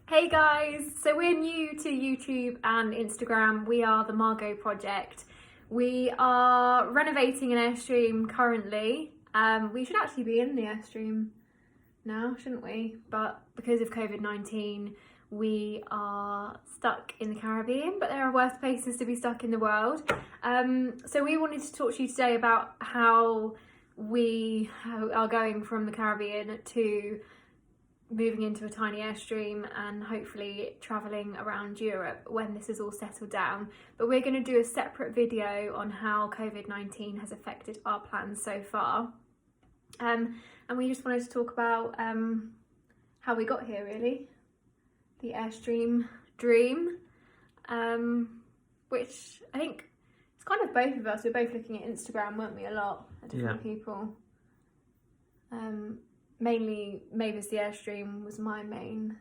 Hey guys, so we're new to YouTube and Instagram. We are the Margot Project. We are renovating an Airstream currently. We should actually be in the Airstream now, shouldn't we? But because of COVID-19, we are stuck in the Caribbean, but there are worse places to be stuck in the world. So we wanted to talk to you today about how we are going from the Caribbean to moving into a tiny Airstream and hopefully travelling around Europe when this is all settled down. But we're going to do a separate video on how COVID-19 has affected our plans so far. And we just wanted to talk about how we got here, really. The Airstream dream, which I think it's kind of both of us. We're both looking at Instagram, weren't we, a lot, at different people. Mainly Mavis the Airstream was my main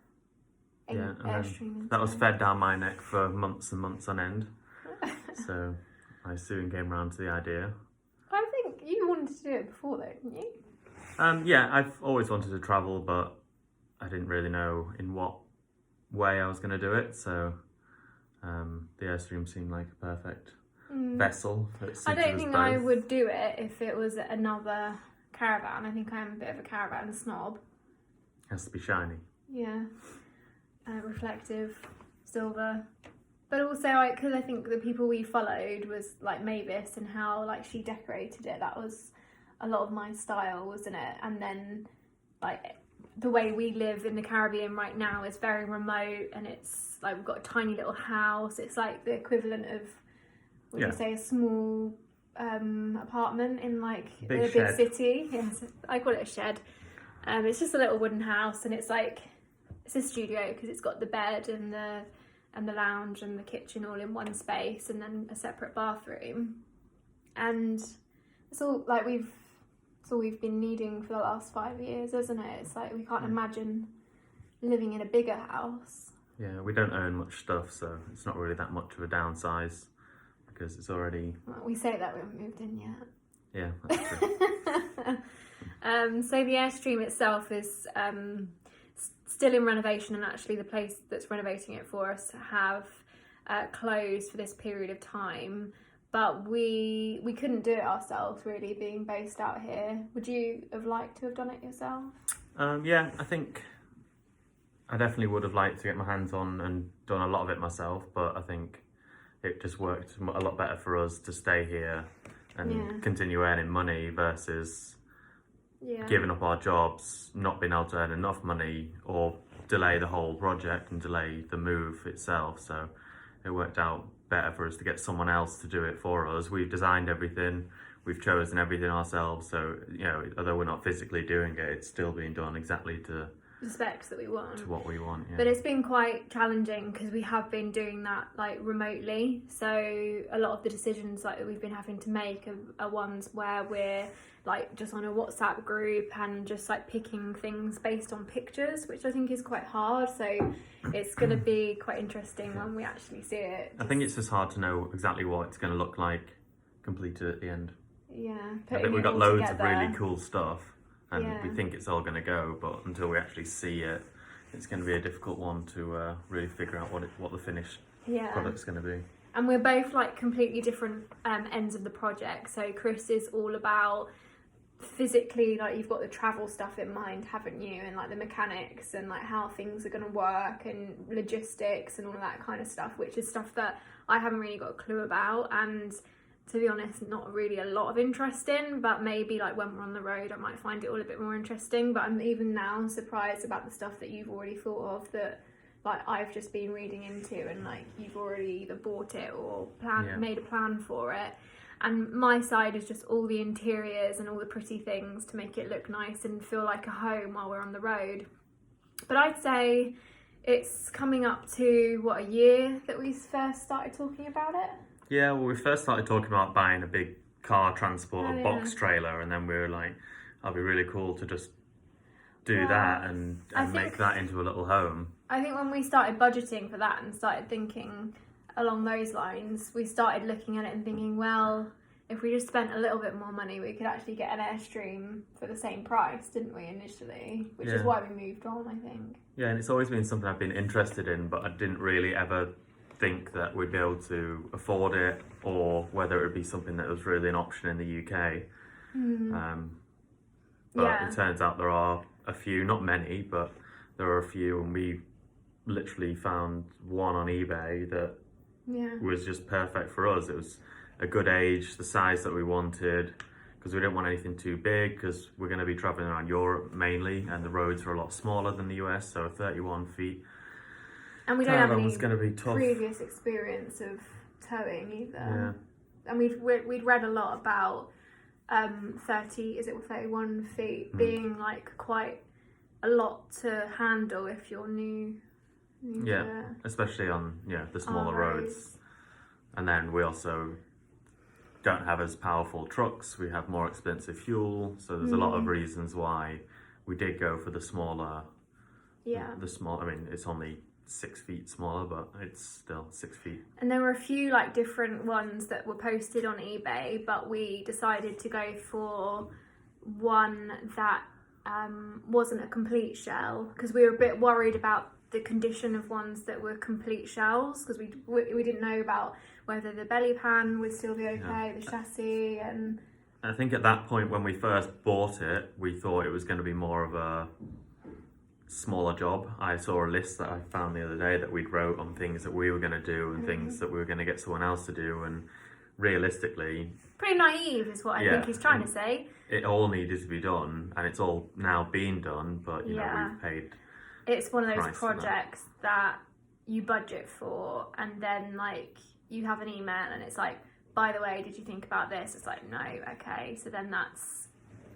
Airstream. That was fed down my neck for months and months on end. So I soon came around to the idea. I think you wanted to do it before though, didn't you? Yeah, I've always wanted to travel, but I didn't really know in what way I was going to do it. So the Airstream seemed like a perfect vessel. I don't think I would do it if it was another caravan. I think I'm a bit of a caravan snob. Has to be shiny. Yeah, reflective, silver, but also because I think the people we followed was like Mavis and how like she decorated it. That was a lot of my style, wasn't it? And then like the way we live in the Caribbean right now is very remote, and it's like we've got a tiny little house. It's like the equivalent of, would you say, a small apartment in like a big city. Yes, I call it a shed. It's just a little wooden house, and it's like it's a studio because it's got the bed and the lounge and the kitchen all in one space, and then a separate bathroom. And it's all like it's all we've been needing for the last 5 years, isn't it? It's like we can't imagine living in a bigger house. Yeah, we don't own much stuff, so it's not really that much of a downsize. Because it's already... Well, we say that we haven't moved in yet. Yeah, that's true. So the Airstream itself is still in renovation, and actually the place that's renovating it for us have closed for this period of time. But we couldn't do it ourselves, really, being based out here. Would you have liked to have done it yourself? Yeah, I think I definitely would have liked to get my hands on and done a lot of it myself, but I think it just worked a lot better for us to stay here and continue earning money versus giving up our jobs, not being able to earn enough money, or delay the whole project and delay the move itself. So it worked out better for us to get someone else to do it for us. We've designed everything, we've chosen everything ourselves, so you know, although we're not physically doing it, it's still being done exactly to the specs that we want, to what we want. But it's been quite challenging because we have been doing that like remotely, so a lot of the decisions like that we've been having to make are ones where we're like just on a WhatsApp group and just like picking things based on pictures, which I think is quite hard. So it's going to be quite interesting when we actually see it. I think it's just hard to know exactly what it's going to look like completed at the end. Yeah, I think we've got loads of really cool stuff, and we think it's all going to go, but until we actually see it, it's going to be a difficult one to really figure out what the finished product's going to be. And we're both like completely different ends of the project. So Chris is all about physically, like you've got the travel stuff in mind, haven't you, and like the mechanics and like how things are going to work and logistics and all of that kind of stuff, which is stuff that I haven't really got a clue about, and to be honest, not really a lot of interest in, but maybe like when we're on the road I might find it all a bit more interesting. But I'm even now surprised about the stuff that you've already thought of that like I've just been reading into, and like you've already either bought it or made a plan for it. And my side is just all the interiors and all the pretty things to make it look nice and feel like a home while we're on the road. But I'd say it's coming up to a year that we first started talking about it. Yeah, well, we first started talking about buying a big car transport, box trailer, and then we were like, that'd be really cool to just do that and make that into a little home. I think when we started budgeting for that and started thinking along those lines, we started looking at it and thinking, well, if we just spent a little bit more money, we could actually get an Airstream for the same price, didn't we, initially? Which is why we moved on, I think. Yeah, and it's always been something I've been interested in, but I didn't really ever think that we'd be able to afford it, or whether it would be something that was really an option in the UK. But Yeah. it turns out there are a few, not many, but there are a few, and we literally found one on eBay that Yeah. was just perfect for us. It was a good age, the size that we wanted, because we didn't want anything too big, because we're going to be traveling around Europe mainly, and the roads are a lot smaller than the US, so 31 feet. And we don't have any was going to be tough. previous experience of towing either. Yeah. And we'd read a lot about 31 feet being like quite a lot to handle if you're new Yeah, to especially on the smaller our roads. And then we also don't have as powerful trucks. We have more expensive fuel, so there's a lot of reasons why we did go for the smaller. Yeah. I mean, it's only 6 feet smaller, but it's still 6 feet. And there were a few like different ones that were posted on eBay, but we decided to go for one that wasn't a complete shell, because we were a bit worried about the condition of ones that were complete shells, because we didn't know about whether the belly pan would still be okay, the chassis, and I think at that point when we first bought it, we thought it was going to be more of a smaller job. I saw a list that I found the other day that we'd wrote on things that we were going to do and things that we were going to get someone else to do, and realistically, pretty naive is what I think he's trying to say. It all needed to be done, and it's all now being done, but you know, we've paid. It's one of those projects that you budget for, and then like you have an email and it's like, by the way, did you think about this? It's like, no, okay. So then that's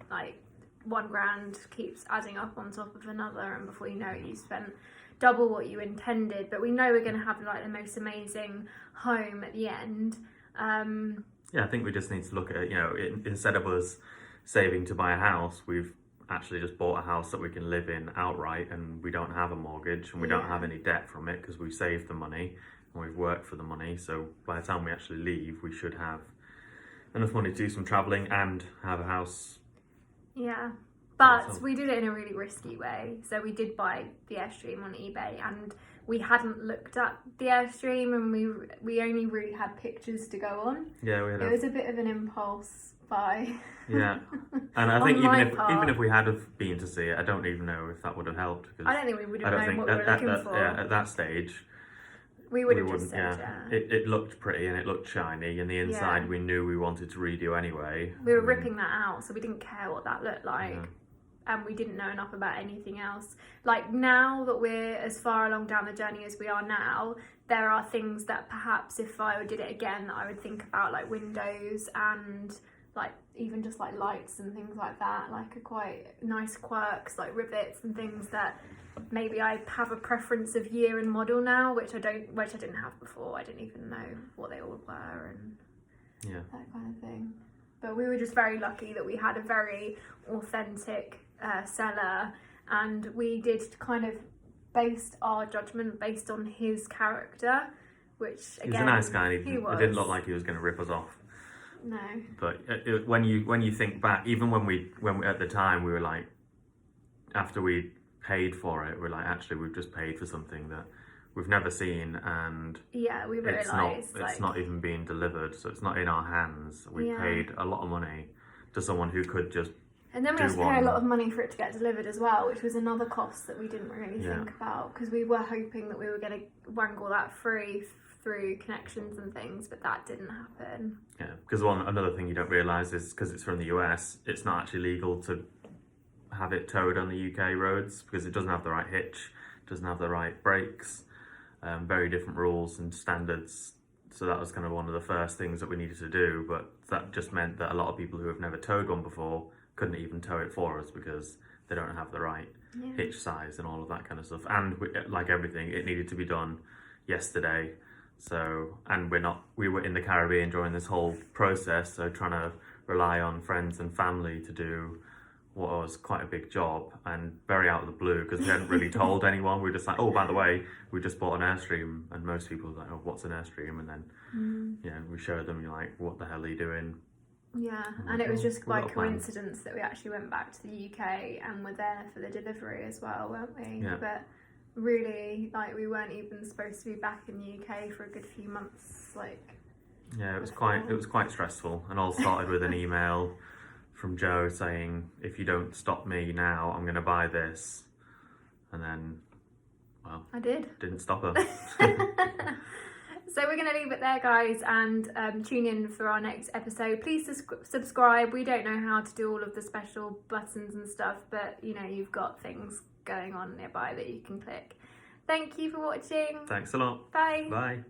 like £1,000 keeps adding up on top of another, and before you know it, you spent double what you intended. But we know we're going to have like the most amazing home at the end. Yeah, I think we just need to look at it, instead of us saving to buy a house, we've actually just bought a house that we can live in outright, and we don't have a mortgage, and we don't have any debt from it, because we've saved the money and we've worked for the money. So by the time we actually leave, we should have enough money to do some travelling and have a house. Yeah, but we did it in a really risky way. So we did buy the Airstream on eBay, and we hadn't looked at the Airstream, and we only really had pictures to go on. Yeah, it was a bit of an impulse buy. Yeah, and I think even if we had have been to see it, I don't even know if that would have helped. I don't think we would have known what we were looking for. Yeah, at that stage, we would have just said, It looked pretty and it looked shiny, and the inside we knew we wanted to redo anyway. We were ripping that out, so we didn't care what that looked like. Yeah. And we didn't know enough about anything else. Like, now that we're as far along down the journey as we are now, there are things that perhaps if I did it again, I would think about, like windows and like even just like lights and things like that, like a quite nice quirks like rivets and things that maybe I have a preference of year and model now, which I didn't have before. I didn't even know what they all were and that kind of thing. But we were just very lucky that we had a very authentic seller, and we did kind of based our judgment based on his character, which again, he was a nice guy. It didn't look like he was going to rip us off. No. But when you think back, even when we at the time we were like, after we paid for it, we're like, actually we've just paid for something that we've never seen, and we realised it's not even being delivered, so it's not in our hands. We paid a lot of money to someone who could just. And then we had to pay a lot of money for it to get delivered as well, which was another cost that we didn't really think about, because we were hoping that we were going to wrangle that free through connections and things, but that didn't happen. Yeah, because another thing you don't realise is, because it's from the US, it's not actually legal to have it towed on the UK roads, because it doesn't have the right hitch, doesn't have the right brakes, very different rules and standards. So that was kind of one of the first things that we needed to do, but that just meant that a lot of people who have never towed one before couldn't even tow it for us, because they don't have the right hitch size and all of that kind of stuff. And like everything, it needed to be done yesterday. So, and we were in the Caribbean during this whole process, so trying to rely on friends and family to do what was quite a big job, and very out of the blue, because we hadn't really told anyone. We were just like, oh, by the way, we just bought an Airstream, and most people were like, oh, what's an Airstream? And then we showed them, you're like, what the hell are you doing? Yeah, and it was just by coincidence that we actually went back to the UK and were there for the delivery as well, weren't we? Yeah. But really, like, we weren't even supposed to be back in the UK for a good few months, like. Yeah, it was quite stressful, and all started with an email from Joe saying, if you don't stop me now, I'm going to buy this. And then, well, I didn't stop her. So we're going to leave it there, guys, and tune in for our next episode. Please subscribe. We don't know how to do all of the special buttons and stuff, but you know, you've got things going on nearby that you can click. Thank you for watching. Thanks a lot. Bye. Bye.